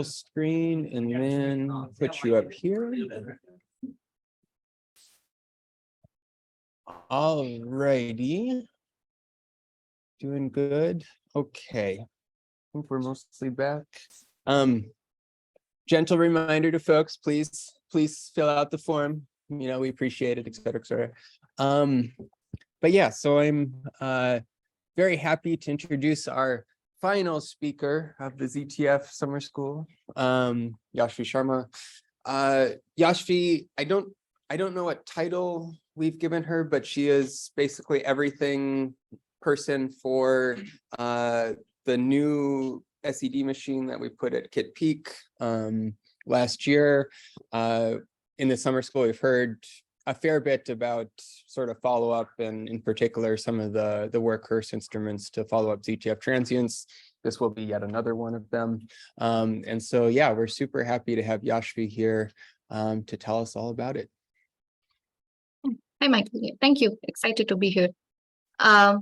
screen and then put you up here. All righty. Doing good. Okay. I think we're mostly back. Gentle reminder to folks, please fill out the form. You know, we appreciate it, et cetera, et cetera. But yeah, so I'm very happy to introduce our final speaker of the ZTF Summer School, Yashvi Sharma. Yashvi, I don't know what title we've given her, but she is basically everything person for the new SED machine that we put at Kit Peak last year. In the summer school, we've heard a fair bit about sort of follow-up, and in particular, some of the workhorse instruments to follow up ZTF Transients. This will be yet another one of them. And so, yeah, we're super happy to have Yashvi here to tell us all about it. Hi, Michael. Thank you. Excited to be here. Hi,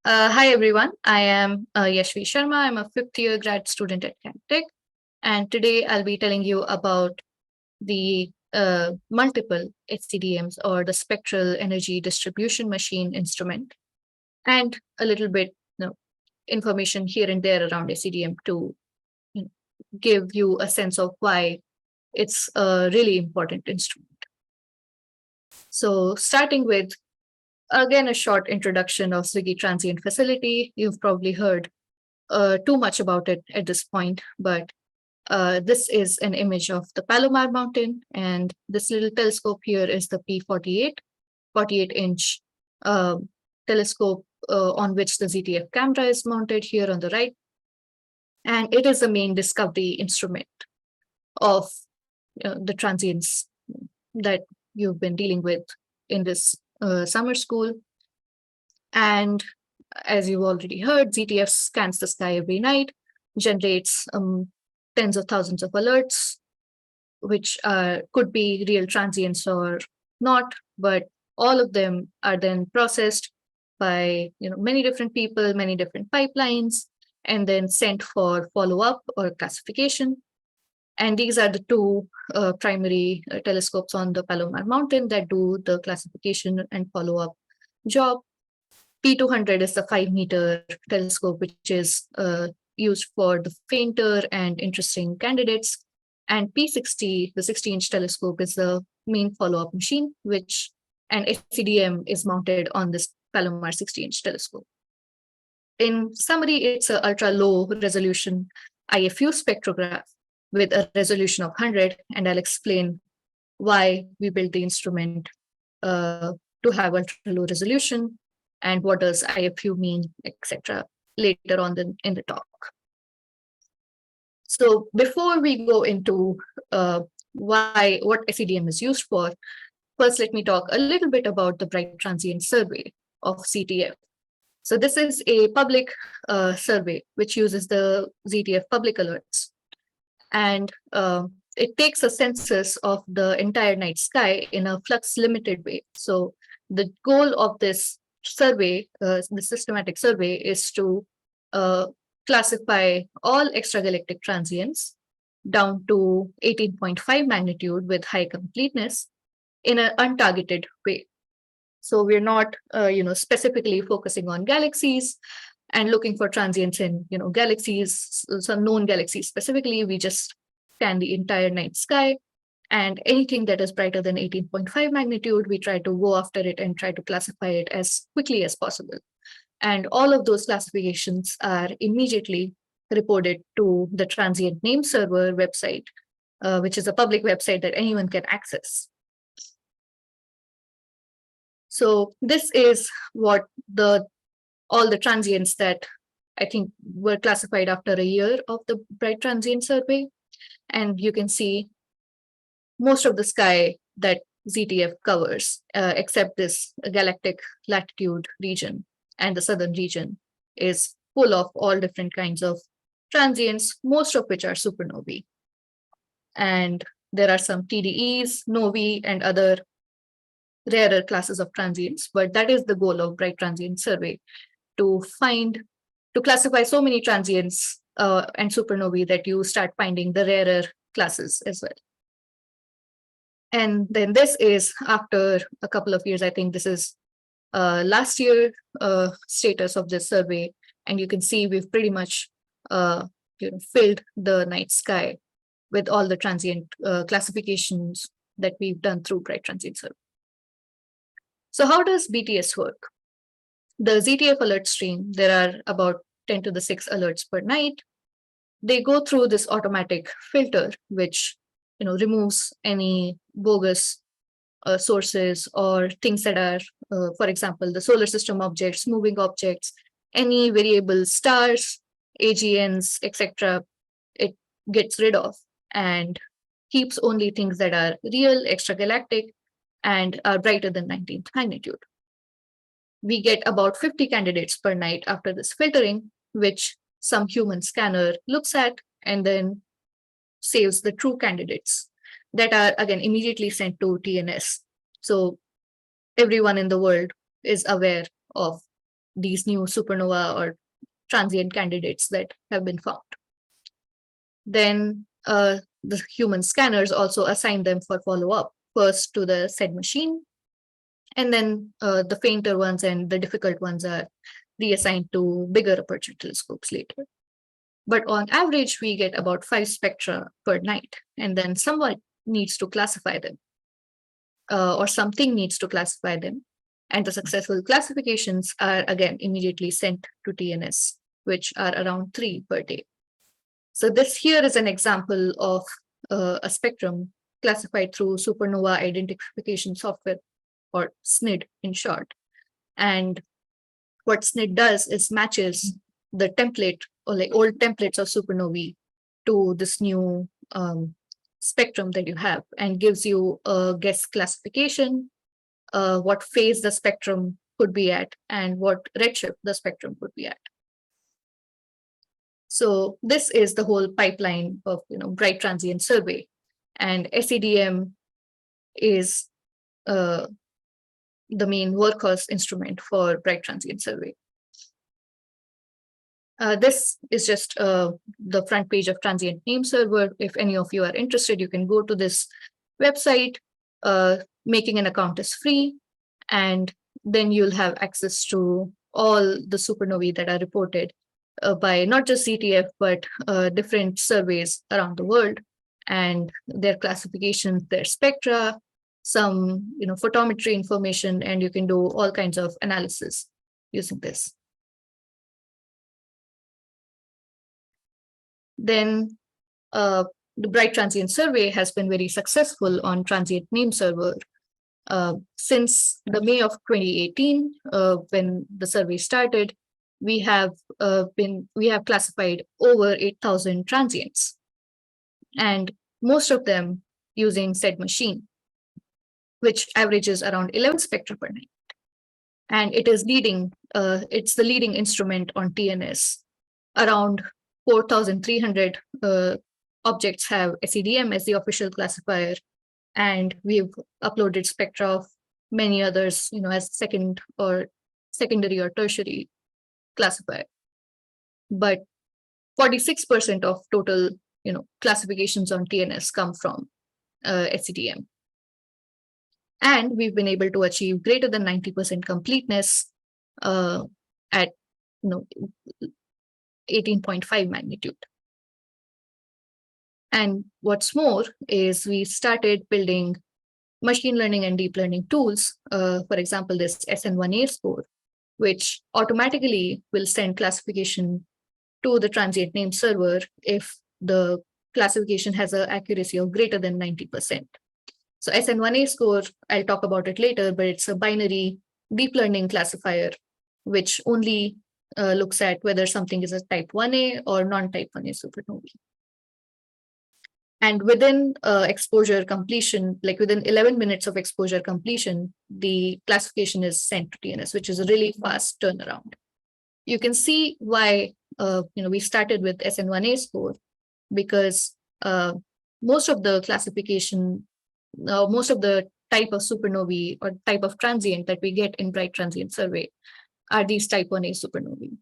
everyone. I am Yashvi Sharma. I'm a fifth-year grad student at Caltech. And today I'll be telling you about the multiple SEDMs, or the Spectral Energy Distribution Machine instrument, and a little bit information here and there around SEDM to give you a sense of why it's a really important instrument. So starting with, again, a short introduction of Swiggy Transient Facility. You've probably heard too much about it at this point, but this is an image of the Palomar Mountain, and this little telescope here is the P48, 48-inch telescope on which the ZTF camera is mounted here on the right. And it is the main discovery instrument of the transients that you've been dealing with in this summer school. And as you've already heard, ZTF scans the sky every night, generates tens of thousands of alerts, which could be real transients or not, but all of them are then processed by many different people, many different pipelines, and then sent for follow-up or classification. And these are the two primary telescopes on the Palomar Mountain that do the classification and follow-up job. P200 is the 5-meter telescope, which is used for the fainter and interesting candidates. And P60, the 60-inch telescope, is the main follow-up machine, which an SEDM is mounted on this Palomar 60-inch telescope. In summary, it's an ultra-low resolution IFU spectrograph with a resolution of 100, and I'll explain why we built the instrument to have ultra-low resolution and what does IFU mean, etc. later on in the talk. So before we go into what SEDM is used for, first let me talk a little bit about the Bright Transient Survey of ZTF. So this is a public survey which uses the ZTF public alerts. And it takes a census of the entire night sky in a flux limited way. So the goal of this survey, the systematic survey, is to classify all extragalactic transients down to 18.5 magnitude with high completeness in an untargeted way. So we're not specifically focusing on galaxies and looking for transients in galaxies, some known galaxies specifically. We just scan the entire night sky, and anything that is brighter than 18.5 magnitude, we try to go after it and try to classify it as quickly as possible. And all of those classifications are immediately reported to the Transient Name Server website, which is a public website that anyone can access. So this is what all the transients that I think were classified after a year of the Bright Transient Survey. And you can see most of the sky that ZTF covers, except this galactic latitude region and the southern region, is full of all different kinds of transients, most of which are supernovae. And there are some TDEs, novae, and other rarer classes of transients, but that is the goal of Bright Transient Survey, to classify so many transients and supernovae that you start finding the rarer classes as well. And then this is after a couple of years. I think this is last year status of this survey, and you can see we've pretty much filled the night sky with all the transient classifications that we've done through Bright Transient Survey. So how does BTS work? The ZTF alert stream, there are about 10 to the 6 alerts per night. They go through this automatic filter, which removes any bogus sources or things that are, for example, the solar system objects, moving objects, any variable stars, AGNs, etc. It gets rid of and keeps only things that are real, extragalactic, and are brighter than 19th magnitude. We get about 50 candidates per night after this filtering, which some human scanner looks at and then saves the true candidates that are again immediately sent to TNS. So everyone in the world is aware of these new supernova or transient candidates that have been found. Then the human scanners also assign them for follow-up, first to the SED machine, and then the fainter ones and the difficult ones are reassigned to bigger aperture telescopes later. But on average, we get about 5 spectra per night, and then someone needs to classify them, or something needs to classify them. And the successful classifications are again immediately sent to TNS, which are around 3 per day. So this here is an example of a spectrum classified through supernova identification software, or SNID in short. And what SNID does is matches the template or like old templates of supernovae to this new spectrum that you have, and gives you a guess classification, what phase the spectrum could be at, and what redshift the spectrum could be at. So this is the whole pipeline of Bright Transient Survey, and SEDM is the main workhorse instrument for Bright Transient Survey. This is just the front page of Transient Name Server. If any of you are interested, you can go to this website. Making an account is free, and then you'll have access to all the supernovae that are reported by not just ZTF, but different surveys around the world, and their classifications, their spectra, some photometry information, and you can do all kinds of analysis using this. Then the Bright Transient Survey has been very successful on Transient Name Server since the May of 2018, when the survey started. We have classified over 8,000 transients, and most of them using SED machine, which averages around 11 spectra per night. And it is leading, it's the leading instrument on TNS. Around 4,300 objects have SEDM as the official classifier, and we've uploaded spectra of many others, as secondary or tertiary classifier. But 46% of total, classifications on TNS come from SEDM. And we've been able to achieve greater than 90% completeness at 18.5 magnitude. And what's more is we started building machine learning and deep learning tools. For example, this SN1A Score, which automatically will send classification to the transient name server if the classification has an accuracy of greater than 90%. So SN1A Score, I'll talk about it later, but it's a binary deep learning classifier, which only looks at whether something is a type 1A or non-type 1A supernovae. And within exposure completion, like within 11 minutes of exposure completion, the classification is sent to TNS, which is a really fast turnaround. You can see why we started with SN1A Score, because most of the classification, most of the type of supernovae or type of transient that we get in Bright Transient Survey are these type 1A supernovae.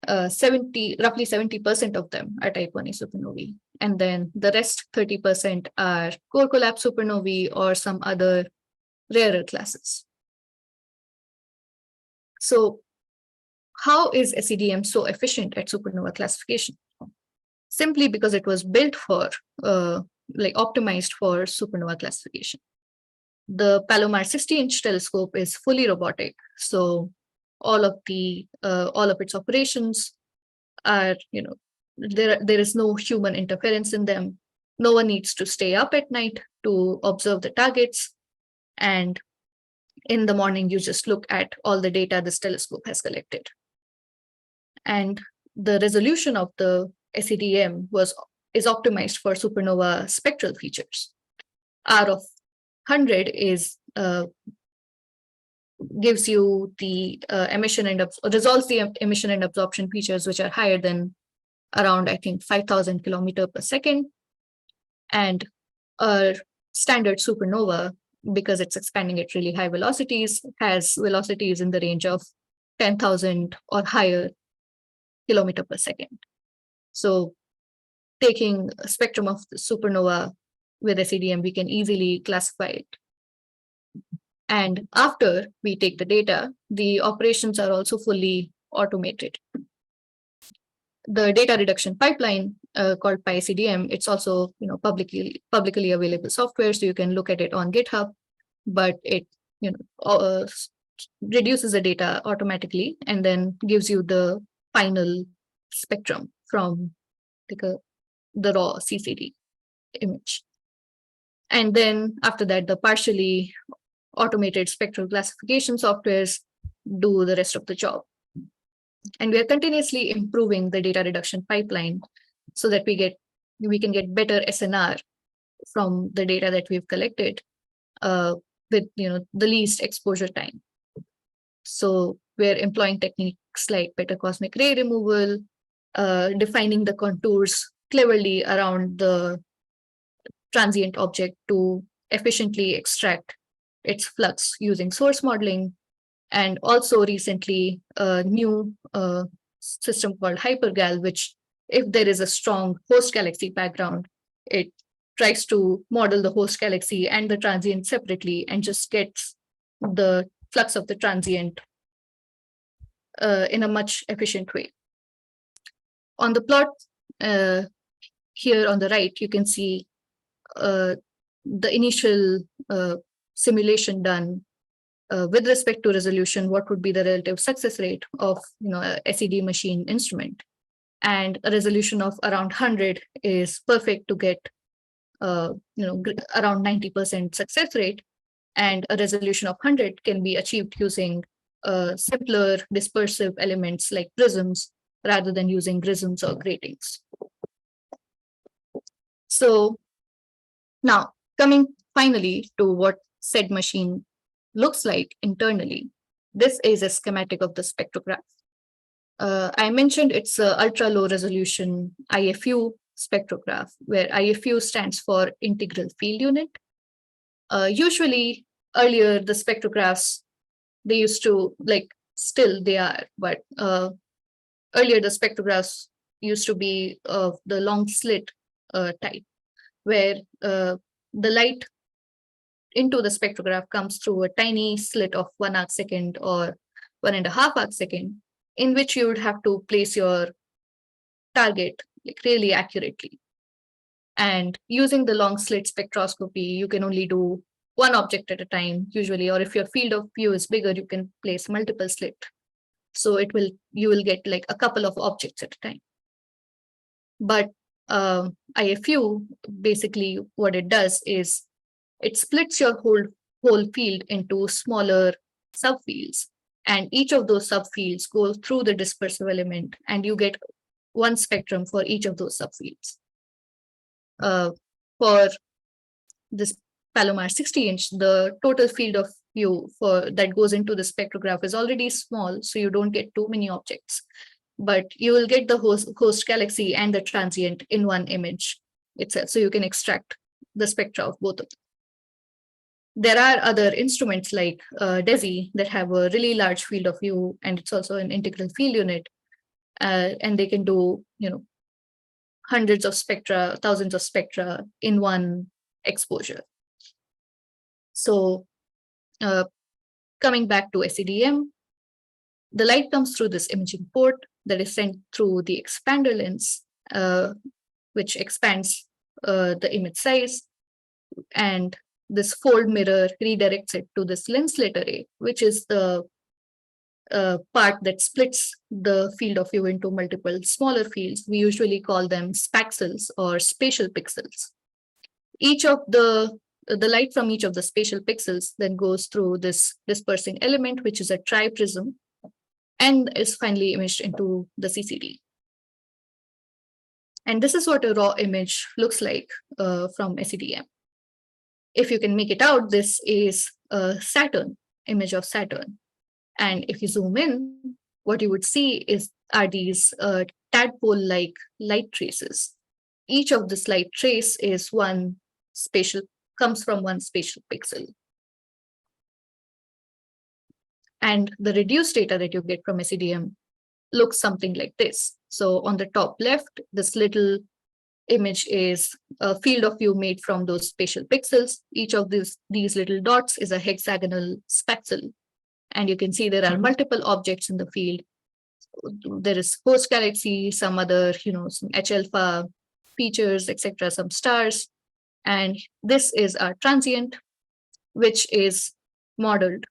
roughly 70% of them are type 1A supernovae. And then the rest 30% are core collapse supernovae or some other rarer classes. So how is SEDM so efficient at supernova classification? Simply because it was built for, optimized for supernova classification. The Palomar 60-inch telescope is fully robotic, so all of its operations are, there is no human interference in them. No one needs to stay up at night to observe the targets, and in the morning you just look at all the data this telescope has collected. And the resolution of the SEDM is optimized for supernova spectral features. R of 100 gives you the resolves the emission and absorption features, which are higher than around, I think, 5,000 kilometers per second. And a standard supernova, because it's expanding at really high velocities, has velocities in the range of 10,000 or higher kilometer per second. So taking a spectrum of the supernova with SEDM, we can easily classify it. And after we take the data, the operations are also fully automated. The data reduction pipeline called PySEDM, it's also publicly available software, so you can look at it on GitHub, but it reduces the data automatically and then gives you the final spectrum from the raw CCD image. And then after that, the partially automated spectral classification softwares do the rest of the job. And we are continuously improving the data reduction pipeline so that we can get better SNR from the data that we've collected with the least exposure time. So we're employing techniques like better cosmic ray removal, defining the contours cleverly around the transient object to efficiently extract its flux using source modeling, and also recently a new system called HyperGal, which, if there is a strong host galaxy background, it tries to model the host galaxy and the transient separately and just gets the flux of the transient in a much efficient way. On the plot here on the right, you can see the initial simulation done with respect to resolution, what would be the relative success rate of a SED machine instrument. And a resolution of around 100 is perfect to get around 90% success rate. And a resolution of 100 can be achieved using simpler dispersive elements like prisms rather than using grisms or gratings. So now coming finally to what said machine looks like internally, this is a schematic of the spectrograph. I mentioned it's an ultra low resolution IFU spectrograph, where IFU stands for integral field unit. Usually earlier the spectrographs, they used to, still they are, but earlier the spectrographs used to be of the long slit type, where the light into the spectrograph comes through a tiny slit of 1 arc second or 1.5 arc second, in which you would have to place your target really accurately. And using the long slit spectroscopy, you can only do one object at a time usually, or if your field of view is bigger, you can place multiple slit. So you will get a couple of objects at a time. But IFU, basically what it does is it splits your whole field into smaller subfields, and each of those subfields goes through the dispersive element, and you get one spectrum for each of those subfields. For this Palomar 60-inch, the total field of view that goes into the spectrograph is already small, so you don't get too many objects. But you will get the host galaxy and the transient in one image itself, so you can extract the spectra of both of them. There are other instruments like DESI that have a really large field of view, and it's also an integral field unit. and they can do, hundreds of spectra, thousands of spectra in one exposure. So coming back to SEDM, the light comes through this imaging port that is sent through the expander lens, which expands the image size, and this fold mirror redirects it to this lens slit array, which is the part that splits the field of view into multiple smaller fields. We usually call them spaxels or spatial pixels. Each of the light from each of the spatial pixels then goes through this dispersing element, which is a triprism, and is finally imaged into the CCD. And this is what a raw image looks like from SEDM. If you can make it out, this is a Saturn, image of Saturn. And if you zoom in, what you would see are these tadpole-like light traces. Each of this light trace is comes from one spatial pixel. And the reduced data that you get from SEDM looks something like this. So on the top left, this little image is a field of view made from those spatial pixels. Each of these little dots is a hexagonal spaxel. And you can see there are multiple objects in the field. There is host galaxy, some other, some H-alpha features, etc., some stars. And this is our transient, which is modeled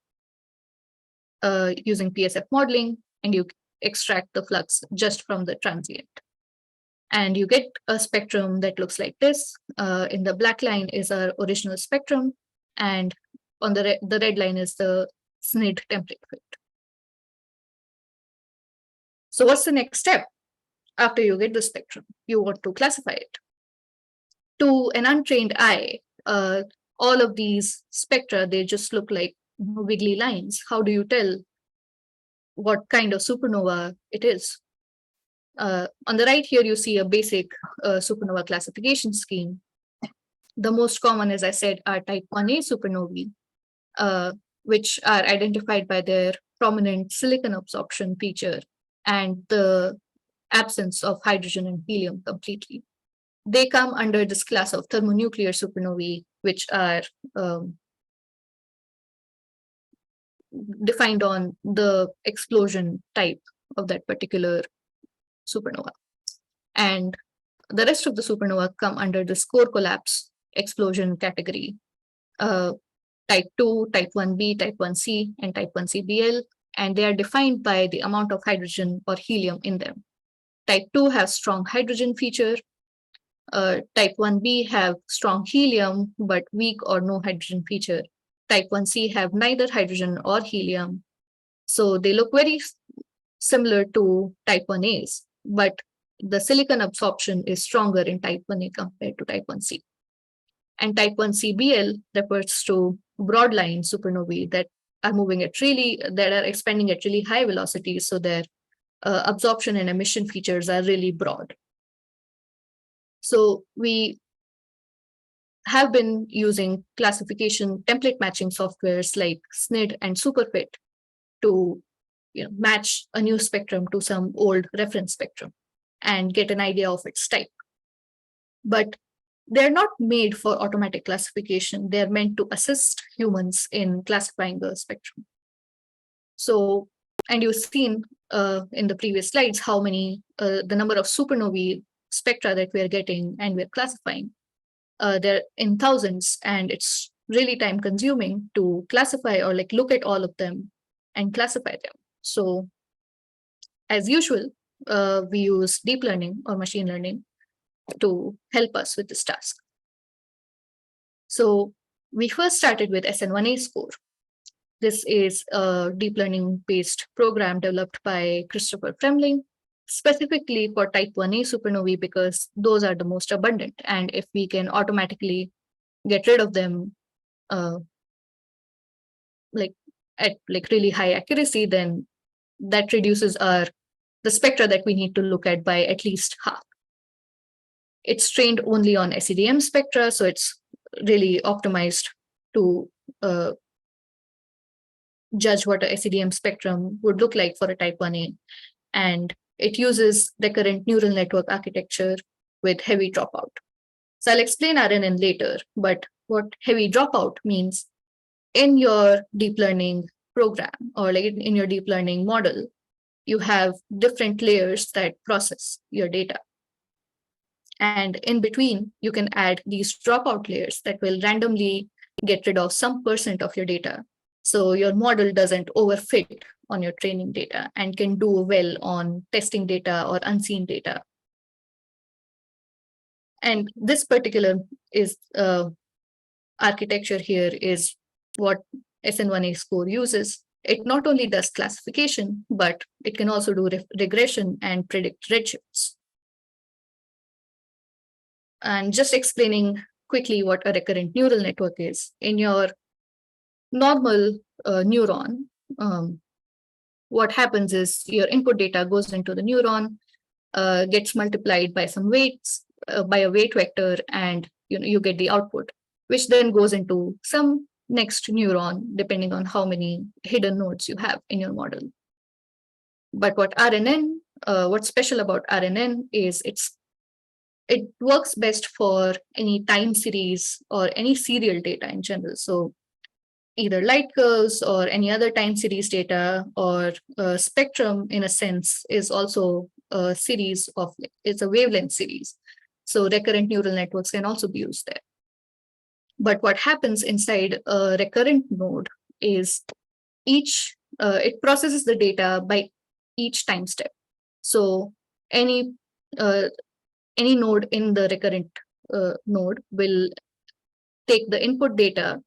using PSF modeling, and you extract the flux just from the transient. And you get a spectrum that looks like this. In the black line is our original spectrum, and on the red line is the SNID template fit. So what's the next step after you get the spectrum? You want to classify it. To an untrained eye, all of these spectra, they just look like wiggly lines. How do you tell what kind of supernova it is? On the right here, you see a basic supernova classification scheme. The most common, as I said, are type 1A supernovae, which are identified by their prominent silicon absorption feature and the absence of hydrogen and helium completely. They come under this class of thermonuclear supernovae, which are defined on the explosion type of that particular supernova. And the rest of the supernova come under this core collapse explosion category. Type 2, type 1b, type 1c, and type 1cBl, and they are defined by the amount of hydrogen or helium in them. Type 2 has strong hydrogen feature. Type 1b have strong helium, but weak or no hydrogen feature. Type 1c have neither hydrogen or helium. So they look very similar to type 1as, but the silicon absorption is stronger in type 1a compared to type 1c. And type 1cBl refers to broadline supernovae that are expanding at really high velocities, so their absorption and emission features are really broad. So we have been using classification template matching softwares like SNID and SuperFit to match a new spectrum to some old reference spectrum and get an idea of its type. But they're not made for automatic classification. They're meant to assist humans in classifying the spectrum. So, and you've seen in the previous slides how many, the number of supernovae spectra that we're getting and we're classifying. They're in thousands, and it's really time consuming to classify or look at all of them and classify them. So as usual, we use deep learning or machine learning to help us with this task. So we first started with SN1A Score. This is a deep learning based program developed by Christopher Fremling, specifically for type 1A supernovae, because those are the most abundant. And if we can automatically get rid of them at really high accuracy, then that reduces the spectra that we need to look at by at least half. It's trained only on SEDM spectra, so it's really optimized to judge what a SEDM spectrum would look like for a type 1A. And it uses recurrent neural network architecture with heavy dropout. So I'll explain RNN later, but what heavy dropout means in your deep learning program or like in your deep learning model, you have different layers that process your data. And in between, you can add these dropout layers that will randomly get rid of some % of your data. So your model doesn't overfit on your training data and can do well on testing data or unseen data. And this particular is architecture here is what SN1A Score uses. It not only does classification, but it can also do regression and predict redshifts. And just explaining quickly what a recurrent neural network is. In your normal neuron, what happens is your input data goes into the neuron, gets multiplied by some weights, by a weight vector, and you get the output, which then goes into some next neuron, depending on how many hidden nodes you have in your model. But what's special about RNN is it works best for any time series or any serial data in general. So either light curves or any other time series data, or spectrum in a sense is also a series of, it's a wavelength series. So recurrent neural networks can also be used there. But what happens inside a recurrent node is it processes the data by each time step. So any node in the recurrent node will take the input data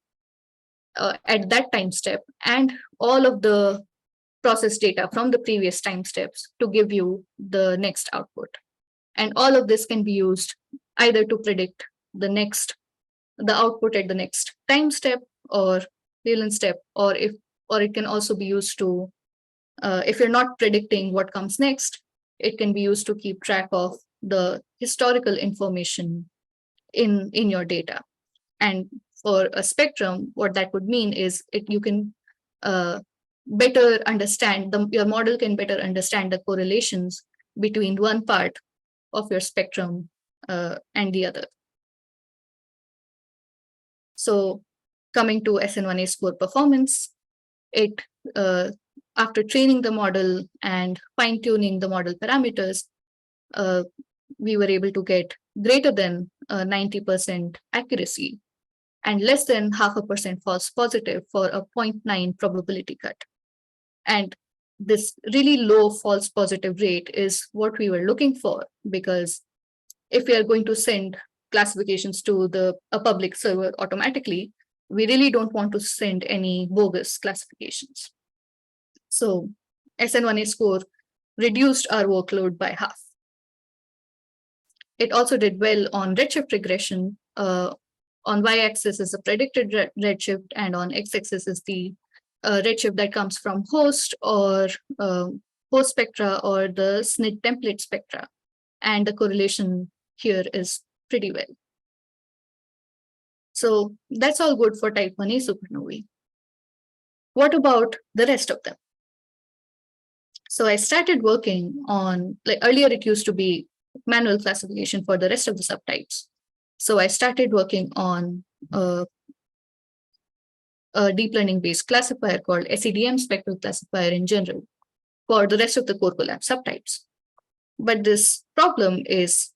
at that time step and all of the process data from the previous time steps to give you the next output. And all of this can be used either to predict the output at the next time step or wavelength step, or it can also be used to, if you're not predicting what comes next, it can be used to keep track of the historical information in your data. And for a spectrum, what that would mean is you can better understand, your model can better understand the correlations between one part of your spectrum and the other. So coming to SN1A Score performance, after training the model and fine-tuning the model parameters, we were able to get greater than 90% accuracy and less than 0.5% false positive for a 0.9 probability cut. And this really low false positive rate is what we were looking for, because if we are going to send classifications to a public server automatically, we really don't want to send any bogus classifications. So SN1A Score reduced our workload by half. It also did well on redshift regression. On y-axis is the predicted redshift, and on x-axis is the redshift that comes from host or host spectra or the SNID template spectra. And the correlation here is pretty well. So that's all good for type 1a supernovae. What about the rest of them? So I started working on, like earlier it used to be manual classification for the rest of the subtypes. So I started working on a deep learning based classifier called SEDM Spectral Classifier in general for the rest of the core collapse subtypes. But this problem is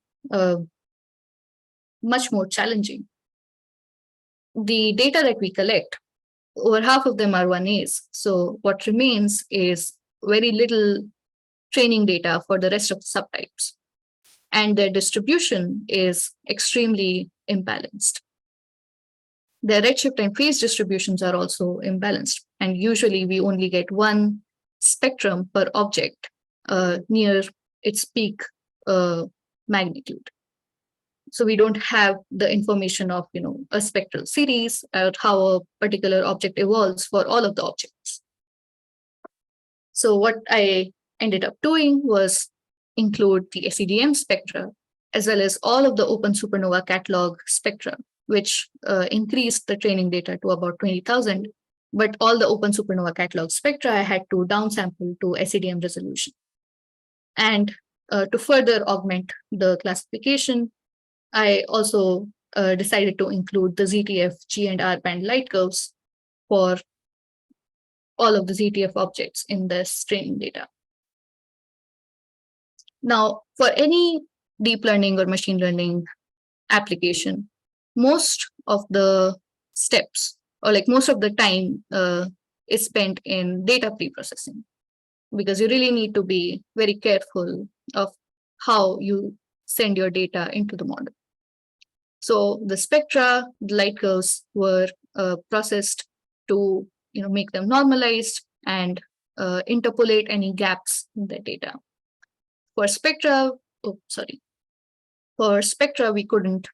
much more challenging. The data that we collect, over half of them are 1As. So what remains is very little training data for the rest of the subtypes. And their distribution is extremely imbalanced. Their redshift and phase distributions are also imbalanced. And usually we only get one spectrum per object near its peak magnitude. So we don't have the information of a spectral series or how a particular object evolves for all of the objects. So what I ended up doing was include the SEDM spectra, as well as all of the Open Supernova catalog spectra, which increased the training data to about 20,000. But all the Open Supernova catalog spectra I had to downsample to SEDM resolution. And to further augment the classification, I also decided to include the ZTF G and R band light curves for all of the ZTF objects in this training data. Now, for any deep learning or machine learning application, most of the steps, or like most of the time, is spent in data preprocessing, because you really need to be very careful of how you send your data into the model. So the spectra, the light curves were processed to make them normalized and interpolate any gaps in the data. For spectra, for spectra, we couldn't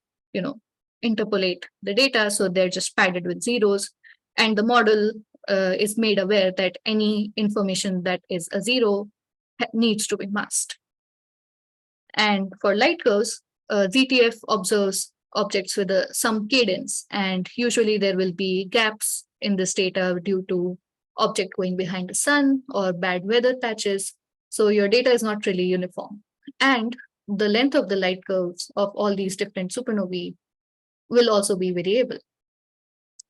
interpolate the data, so they're just padded with zeros, and the model is made aware that any information that is a zero needs to be masked. And for light curves, ZTF observes objects with some cadence, and usually there will be gaps in this data due to object going behind the sun or bad weather patches. So your data is not really uniform. And the length of the light curves of all these different supernovae will also be variable.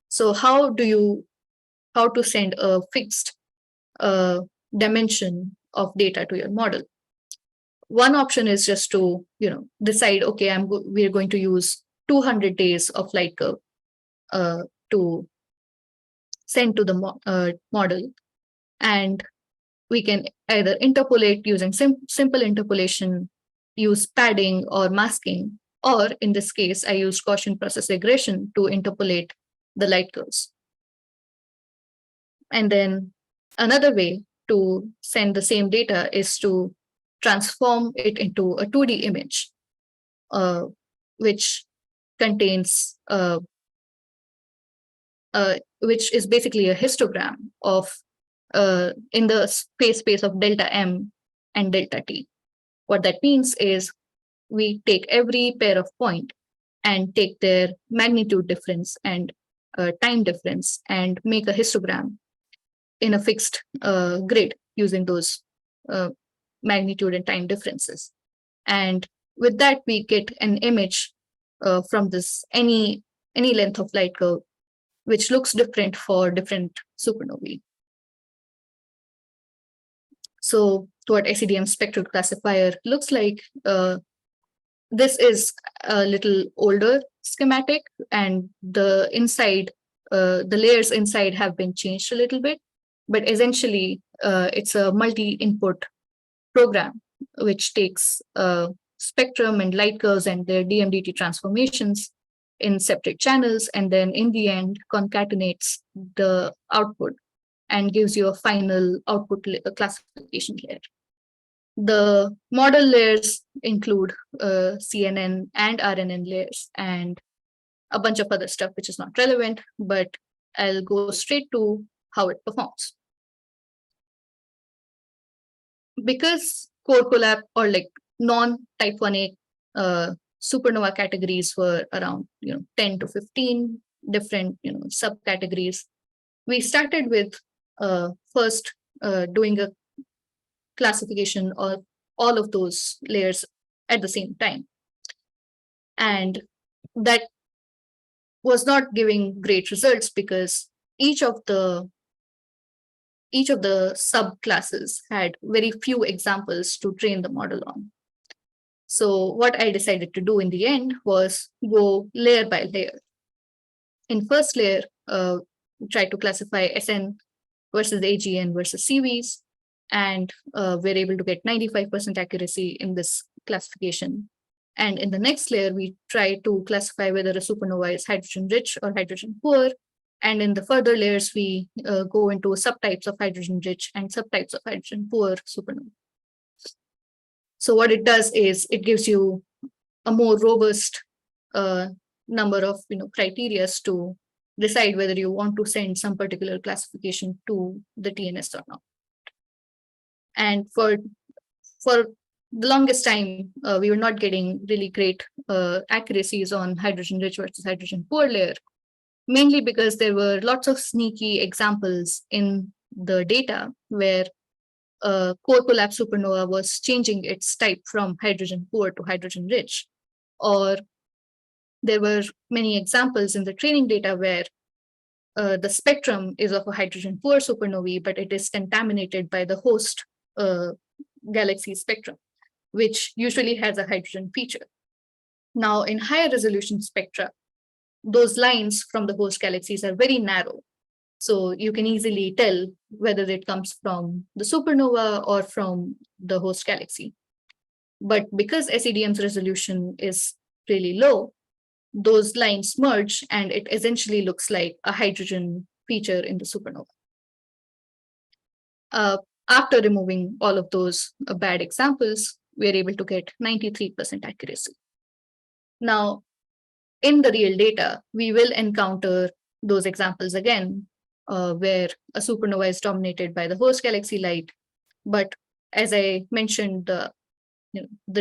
So how to send a fixed dimension of data to your model? One option is just to decide, okay, we're going to use 200 days of light curve to send to the model, and we can either interpolate using simple interpolation, use padding or masking, or in this case, I used Gaussian process regression to interpolate the light curves. And then another way to send the same data is to transform it into a 2D image, which contains, which is basically a histogram of in the space of delta M and delta T. What that means is we take every pair of point and take their magnitude difference and time difference and make a histogram in a fixed grid using those magnitude and time differences. And with that, we get an image from this any length of light curve, which looks different for different supernovae. So what SEDM Spectral Classifier looks like, this is a little older schematic, and the layers inside have been changed a little bit, but essentially it's a multi-input program which takes spectrum and light curves and their DMDT transformations in separate channels, and then in the end concatenates the output and gives you a final output classification layer. The model layers include CNN and RNN layers and a bunch of other stuff which is not relevant, but I'll go straight to how it performs. Because core collapse or like non-type 1A supernova categories were around 10 to 15 different subcategories, we started with first doing a classification of all of those layers at the same time, and that was not giving great results because each of the subclasses had very few examples to train the model on. So what I decided to do in the end was go layer by layer. In first layer, try to classify SN versus AGN versus CVs, and we're able to get 95% accuracy in this classification. And in the next layer, we try to classify whether a supernova is hydrogen rich or hydrogen poor. And in the further layers, we go into subtypes of hydrogen rich and subtypes of hydrogen poor supernova. So what it does is it gives you a more robust number of criteria to decide whether you want to send some particular classification to the TNS or not. And for the longest time, we were not getting really great accuracies on hydrogen rich versus hydrogen poor layer, mainly because there were lots of sneaky examples in the data where core collapse supernova was changing its type from hydrogen poor to hydrogen rich. Or there were many examples in the training data where the spectrum is of a hydrogen poor supernovae, but it is contaminated by the host galaxy spectrum, which usually has a hydrogen feature. Now, in higher resolution spectra, those lines from the host galaxies are very narrow. So you can easily tell whether it comes from the supernova or from the host galaxy. But because SEDM's resolution is really low, those lines merge and it essentially looks like a hydrogen feature in the supernova. After removing all of those bad examples, we're able to get 93% accuracy. Now, in the real data, we will encounter those examples again, where a supernova is dominated by the host galaxy light. But as I mentioned, the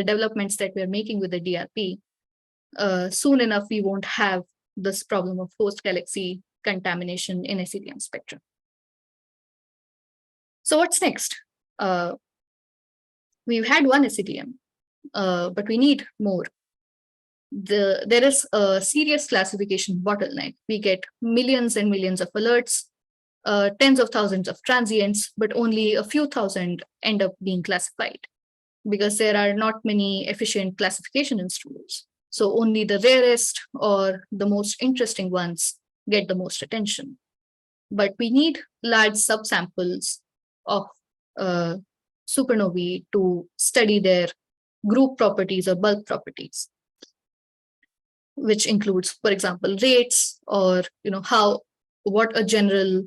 developments that we're making with the DRP, soon enough, we won't have this problem of host galaxy contamination in SEDM spectrum. So what's next? We've had one SEDM, but we need more. There is a serious classification bottleneck. We get millions and millions of alerts, tens of thousands of transients, but only a few thousand end up being classified because there are not many efficient classification instruments. So only the rarest or the most interesting ones get the most attention. But we need large subsamples of supernovae to study their group properties or bulk properties, which includes, for example, rates or what a general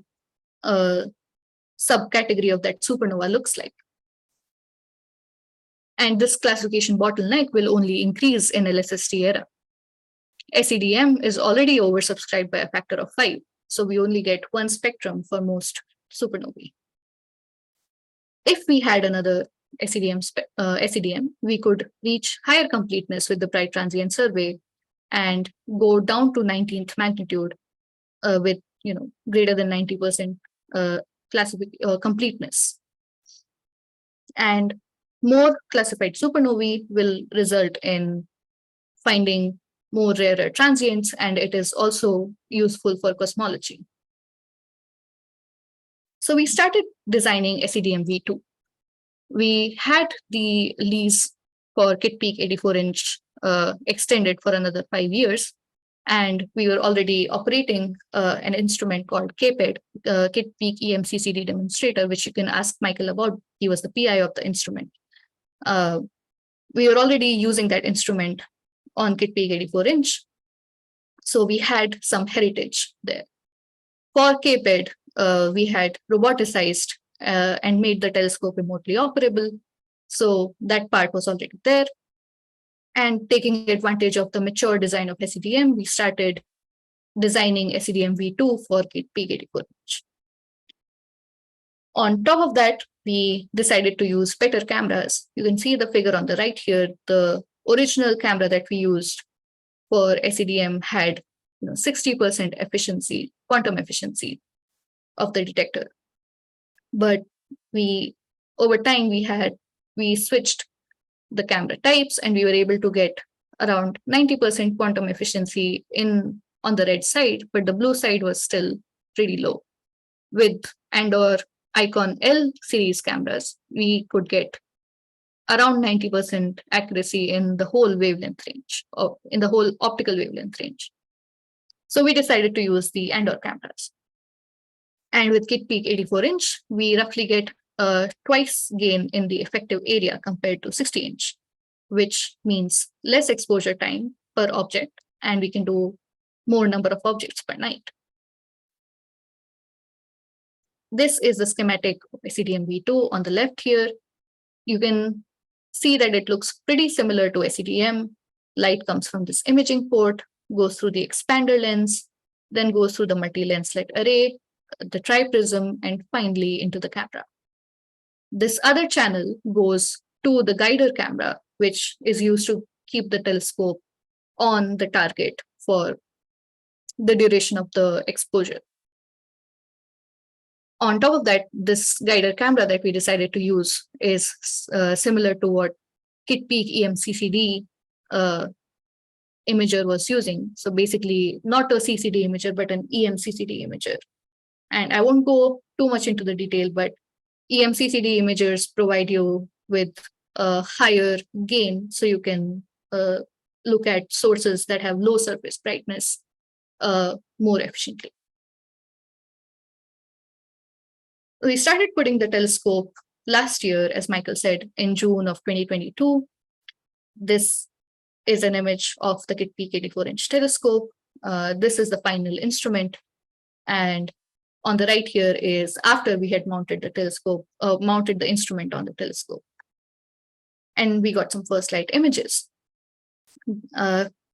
subcategory of that supernova looks like. And this classification bottleneck will only increase in LSST era. SEDM is already oversubscribed by a factor of 5, so we only get one spectrum for most supernovae. If we had another SEDM, we could reach higher completeness with the bright transient survey and go down to 19th magnitude with greater than 90% completeness. And more classified supernovae will result in finding more rarer transients, and it is also useful for cosmology. So we started designing SEDM V2. We had the lease for Kit Peak 84-inch extended for another 5 years, and we were already operating an instrument called KPED, Kit Peak EMC CD demonstrator, which you can ask Michael about. He was the PI of the instrument. We were already using that instrument on Kit Peak 84-inch, so we had some heritage there. For KPED, we had roboticized and made the telescope remotely operable, so that part was already there. And taking advantage of the mature design of SEDM, we started designing SEDM V2 for Kit Peak 84-inch. On top of that, we decided to use better cameras. You can see the figure on the right here. The original camera that we used for SEDM had 60% efficiency, quantum efficiency of the detector. But over time, we switched the camera types, and we were able to get around 90% quantum efficiency on the red side, but the blue side was still pretty low. With or Icon L series cameras, we could get around 90% accuracy in the whole wavelength range, or in the whole optical wavelength range. So we decided to use the Andor cameras. And with Kit Peak 84-inch, we roughly get twice gain in the effective area compared to 60-inch, which means less exposure time per object, and we can do more number of objects per night. This is the schematic of SEDM V2 on the left here. You can see that it looks pretty similar to SEDM. Light comes from this imaging port, goes through the expander lens, then goes through the multi-lens slit array, the triprism, and finally into the camera. This other channel goes to the guider camera, which is used to keep the telescope on the target for the duration of the exposure. On top of that, this guider camera that we decided to use is similar to what Kit Peak EMCCD imager was using. So basically not a CCD imager, but an EMCCD imager. And I won't go too much into the detail, but EMCCD imagers provide you with a higher gain, so you can look at sources that have low surface brightness more efficiently. We started putting the telescope last year, as Michael said, in June of 2022. This is an image of the Kit Peak 84-inch telescope. This is the final instrument. And on the right here is after we had mounted the telescope, mounted the instrument on the telescope. And we got some first light images.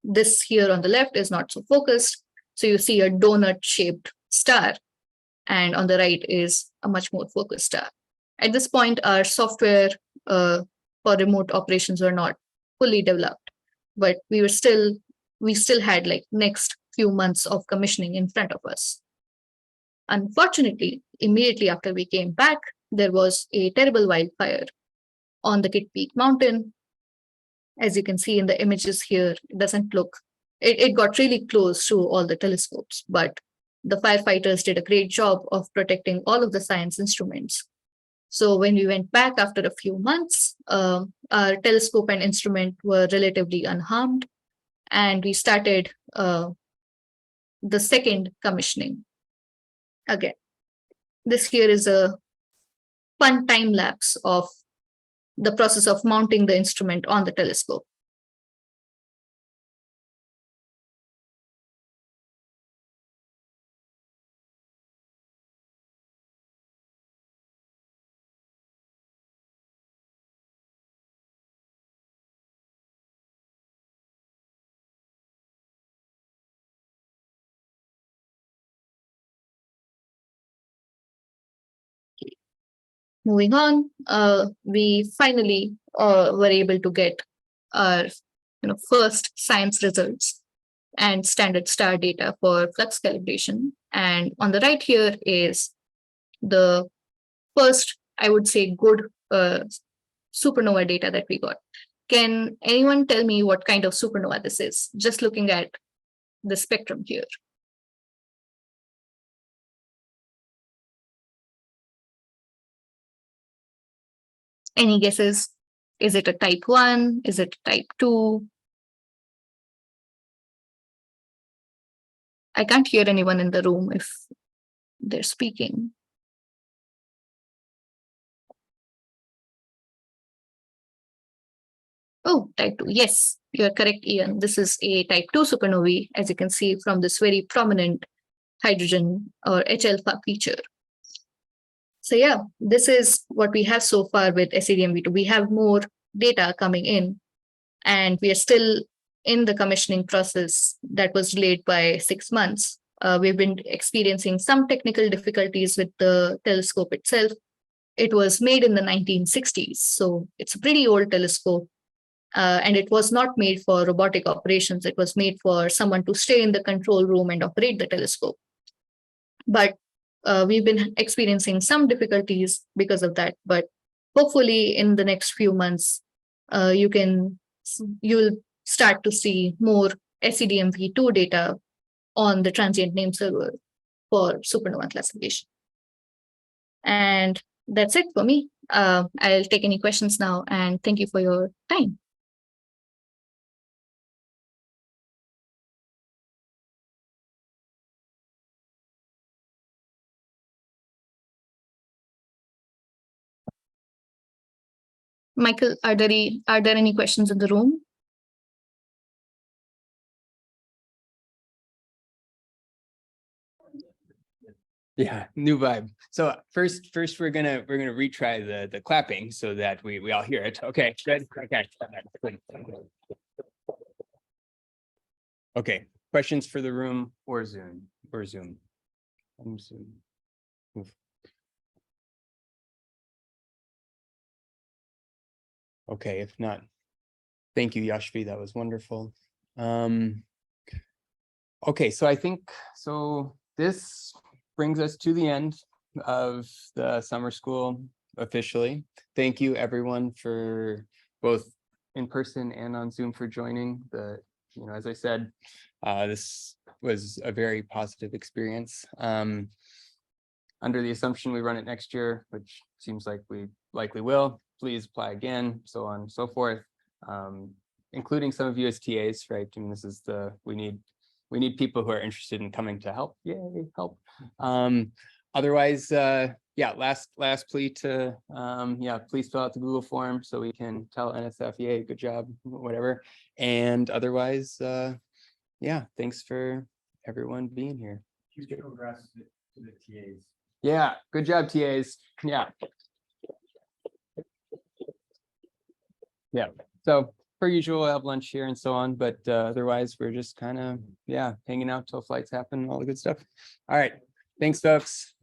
This here on the left is not so focused. So you see a donut-shaped star. And on the right is a much more focused star. At this point, our software for remote operations were not fully developed, but we still had like next few months of commissioning in front of us. Unfortunately, immediately after we came back, there was a terrible wildfire on the Kit Peak mountain. As you can see in the images here, it doesn't look, it got really close to all the telescopes, but the firefighters did a great job of protecting all of the science instruments. So when we went back after a few months, our telescope and instrument were relatively unharmed, and we started the second commissioning again. This here is a fun time lapse of the process of mounting the instrument on the telescope. Moving on, we finally were able to get our first science results and standard star data for flux calibration. And on the right here is the first, I would say, good supernova data that we got. Can anyone tell me what kind of supernova this is? Just looking at the spectrum here. Any guesses? Is it a type 1? Is it type 2? I can't hear anyone in the room if they're speaking. Oh, type 2. Yes, you're correct, Ian. This is a type 2 supernovae, as you can see from this very prominent hydrogen or H-alpha feature. So yeah, this is what we have so far with SEDM V2. We have more data coming in, and we are still in the commissioning process that was delayed by 6 months. We've been experiencing some technical difficulties with the telescope itself. It was made in the 1960s, so it's a pretty old telescope. And it was not made for robotic operations. It was made for someone to stay in the control room and operate the telescope. But we've been experiencing some difficulties because of that. But hopefully in the next few months, you'll start to see more SEDM V2 data on the transient name server for supernova classification. And that's it for me. I'll take any questions now, and thank you for your time. Michael, are there any questions in the room? Yeah, new vibe. So first we're gonna retry the clapping so that we all hear it. Okay, good. Okay. Okay. Questions for the room or Zoom Zoom. Okay, if not, thank you, Yashvi. That was wonderful. Okay, so I think this brings us to the end of the summer school officially. Thank you everyone for both in person and on Zoom for joining. As I said, this was a very positive experience. Under the assumption we run it next year, which seems like we likely will, please apply again, so on and so forth. Including some of you as TAs, right? I mean, this is we need people who are interested in coming to help. Yay, help. Otherwise, yeah, last plea to, yeah, please fill out the Google form so we can tell NSF, yay, good job, whatever. And otherwise, yeah, thanks for everyone being here. Huge congrats to the TAs. Yeah, good job, TAs. Yeah. Yeah, so per usual, we'll have lunch here and so on, but otherwise we're just kind of, yeah, hanging out till flights happen and all the good stuff. All right, thanks folks.